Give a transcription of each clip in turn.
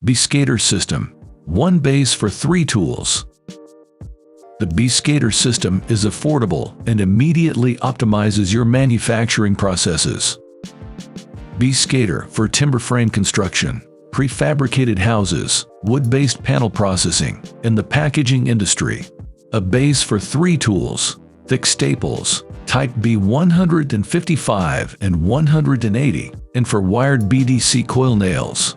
BeA Skater System. One base for 3 tools. The BeA Skater System is affordable and immediately optimizes your manufacturing processes. BeA Skater for timber frame construction, prefabricated houses, wood-based panel processing, and the packaging industry. A base for 3 tools: thick staples, type B 155 and 180, and for wired BDC coil nails.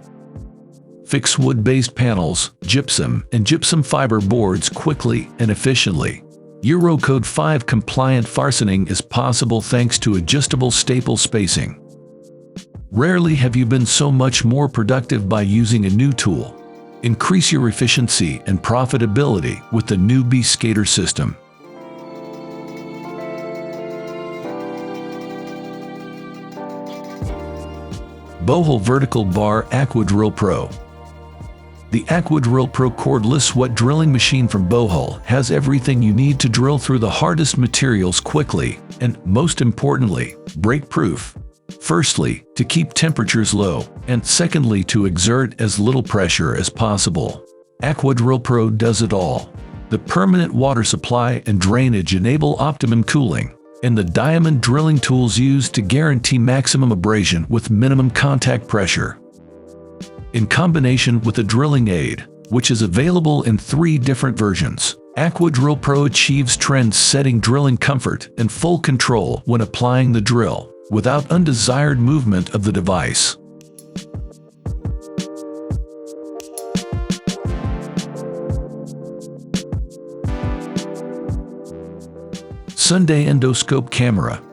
Fix wood-based panels, gypsum, and gypsum fiber boards quickly and efficiently. Eurocode 5 compliant fastening is possible thanks to adjustable staple spacing. Rarely have you been so much more productive by using a new tool. Increase your efficiency and profitability with the new BeA Skater System. Bohle Vertical Bar Aqua Drill Pro. The Aqua Drill Pro cordless wet drilling machine from Bohle has everything you need to drill through the hardest materials quickly and, most importantly, break-proof. Firstly, to keep temperatures low, and secondly, to exert as little pressure as possible. Aqua Drill Pro does it all. The permanent water supply and drainage enable optimum cooling, and the diamond drilling tools used to guarantee maximum abrasion with minimum contact pressure. In combination with a drilling aid, which is available in 3 different versions, Aqua Drill Pro achieves trend-setting drilling comfort and full control when applying the drill, without undesired movement of the device. Sunday Endoscope Camera.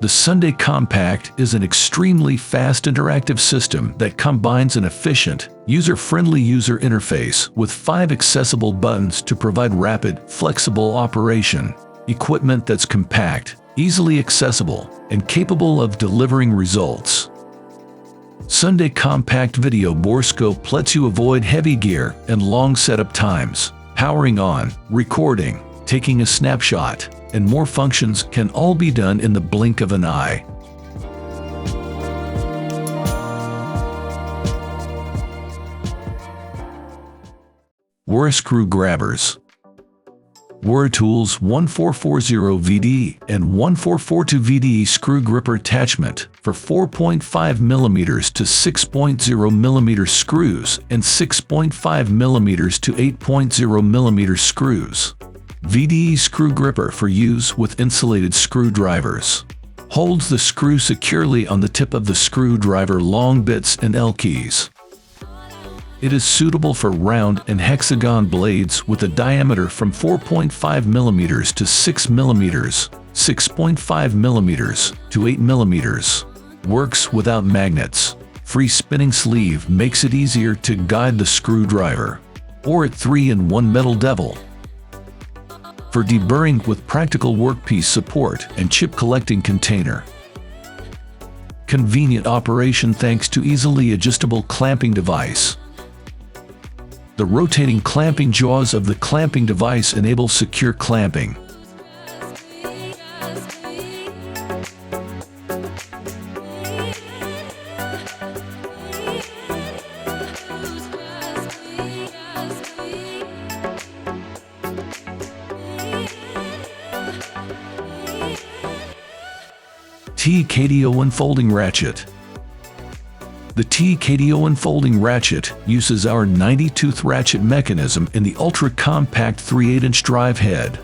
The Sunday Compact is an extremely fast interactive system that combines an efficient, user-friendly user interface with 5 accessible buttons to provide rapid, flexible operation. Equipment that's compact, easily accessible, and capable of delivering results. Sunday Compact Video Borescope lets you avoid heavy gear and long setup times. Powering on, recording, taking a snapshot, and more functions can all be done in the blink of an eye. Wera Screw Grabbers. Wera Tools 1440VD and 1442 VDE screw gripper attachment for 4.5 mm to 6.0 mm screws and 6.5 mm to 8.0 mm screws. VDE screw gripper for use with insulated screwdrivers. Holds the screw securely on the tip of the screwdriver long bits and L keys. It is suitable for round and hexagon blades with a diameter from 4.5 mm to 6 mm, 6.5 mm to 8 mm. Works without magnets. Free spinning sleeve makes it easier to guide the screwdriver. Orit 3-in-1 Metal Devil. For deburring with practical workpiece support and chip collecting container. Convenient operation thanks to easily adjustable clamping device. The rotating clamping jaws of the clamping device enable secure clamping. KDO Unfolding Ratchet. The KDO Unfolding Ratchet uses our 90-tooth ratchet mechanism in the ultra-compact 3/8-inch drive head.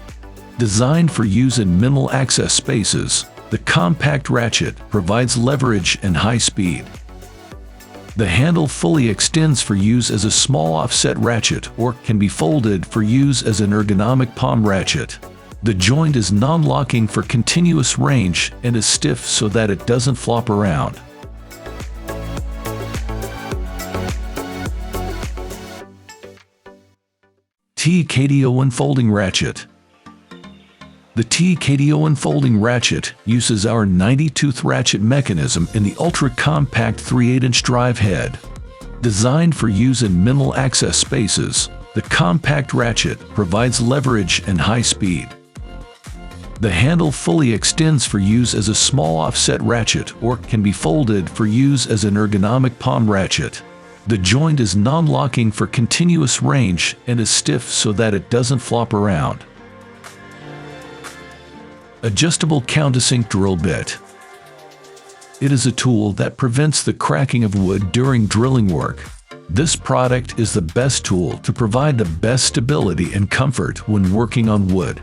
Designed for use in minimal access spaces, the compact ratchet provides leverage and high speed. The handle fully extends for use as a small offset ratchet or can be folded for use as an ergonomic palm ratchet. The joint is non-locking for continuous range and is stiff so that it doesn't flop around. KDO Unfolding Ratchet. The KDO Unfolding Ratchet uses our 90-tooth ratchet mechanism in the ultra-compact 3/8-inch drive head. Designed for use in minimal access spaces, the compact ratchet provides leverage and high speed. The handle fully extends for use as a small offset ratchet or can be folded for use as an ergonomic palm ratchet. The joint is non-locking for continuous range and is stiff so that it doesn't flop around. Adjustable Countersink drill bit. It is a tool that prevents the cracking of wood during drilling work. This product is the best tool to provide the best stability and comfort when working on wood.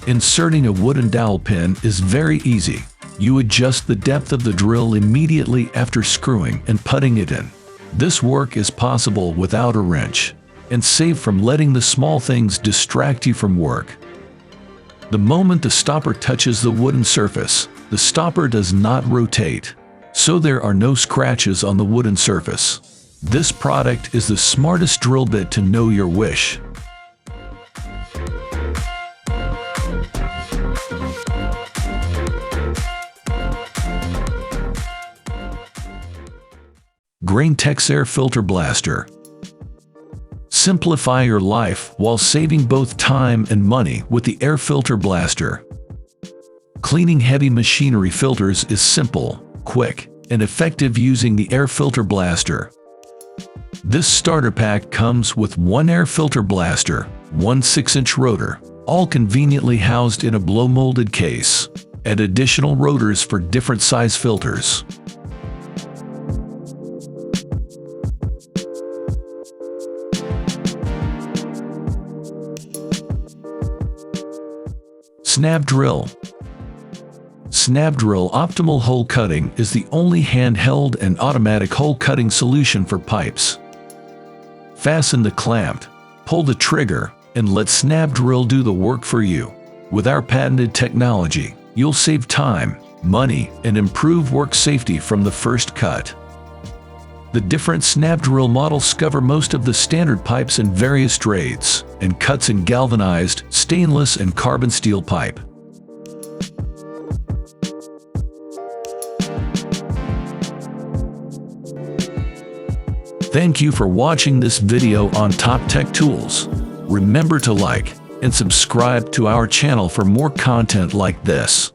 Inserting a wooden dowel pin is very easy. You adjust the depth of the drill immediately after screwing and putting it in. This work is possible without a wrench, and safe from letting the small things distract you from work. The moment the stopper touches the wooden surface, the stopper does not rotate, so there are no scratches on the wooden surface. This product is the smartest drill bit to know your wish. GrainTex Air Filter Blaster. Simplify your life while saving both time and money with the Air Filter Blaster. Cleaning heavy machinery filters is simple, quick, and effective using the Air Filter Blaster. This starter pack comes with one air filter blaster, one 6-inch rotor, all conveniently housed in a blow-molded case, and additional rotors for different size filters. Snapdrill. Snapdrill Optimal Hole Cutting is the only handheld and automatic hole cutting solution for pipes. Fasten the clamp, pull the trigger, and let Snapdrill do the work for you. With our patented technology, you'll save time, money, and improve work safety from the first cut. The different Snapdrill models cover most of the standard pipes in various trades, and cuts in galvanized, stainless, and carbon steel pipe. Thank you for watching this video on Top Tech Tools. Remember to like and subscribe to our channel for more content like this.